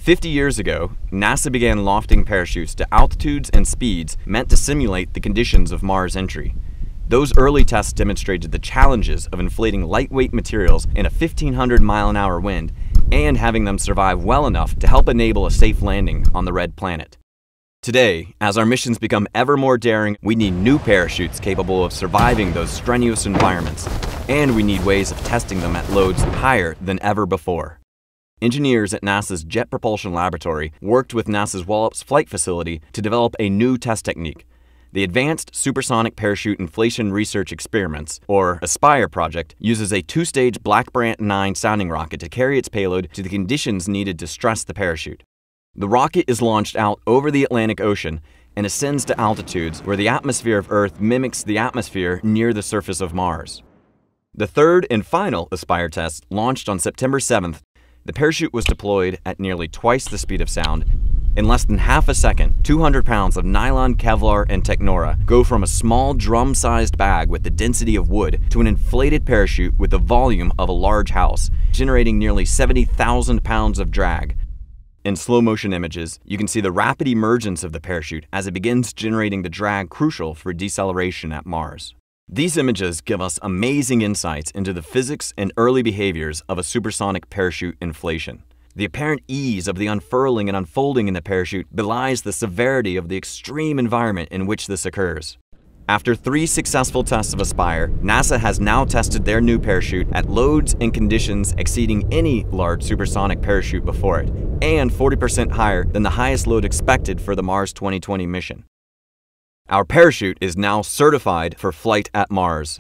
50 years ago, NASA began lofting parachutes to altitudes and speeds meant to simulate the conditions of Mars entry. Those early tests demonstrated the challenges of inflating lightweight materials in a 1,500-mile-an-hour wind and having them survive well enough to help enable a safe landing on the red planet. Today, as our missions become ever more daring, we need new parachutes capable of surviving those strenuous environments, and we need ways of testing them at loads higher than ever before. Engineers at NASA's Jet Propulsion Laboratory worked with NASA's Wallops Flight Facility to develop a new test technique. The Advanced Supersonic Parachute Inflation Research Experiments, or ASPIRE project, uses a two-stage Black Brant 9 sounding rocket to carry its payload to the conditions needed to stress the parachute. The rocket is launched out over the Atlantic Ocean and ascends to altitudes where the atmosphere of Earth mimics the atmosphere near the surface of Mars. The third and final ASPIRE test launched on September 7th. The parachute was deployed at nearly twice the speed of sound. In less than half a second, 200 pounds of nylon, Kevlar, and Technora go from a small drum-sized bag with the density of wood to an inflated parachute with the volume of a large house, generating nearly 70,000 pounds of drag. In slow-motion images, you can see the rapid emergence of the parachute as it begins generating the drag crucial for deceleration at Mars. These images give us amazing insights into the physics and early behaviors of a supersonic parachute inflation. The apparent ease of the unfurling and unfolding in the parachute belies the severity of the extreme environment in which this occurs. After 3 successful tests of ASPIRE, NASA has now tested their new parachute at loads and conditions exceeding any large supersonic parachute before it, and 40% higher than the highest load expected for the Mars 2020 mission. Our parachute is now certified for flight at Mars.